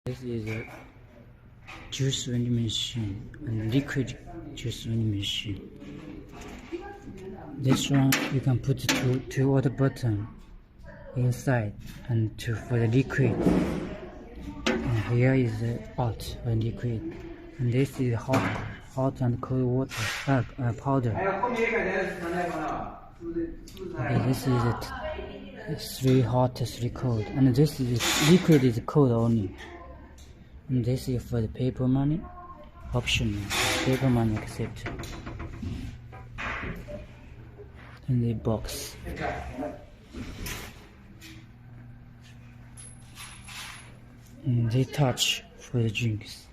This is a juice vending machine and liquid juice vending machine. This one you can put two other buttons inside and for the liquid. And here is the hot for liquid, and this is hot and cold water powder. Okay, this is it. 3 hot, 3 cold, and this is liquid is cold only. And this is for the paper money, optional paper money acceptor. And the box. And they touch for the drinks.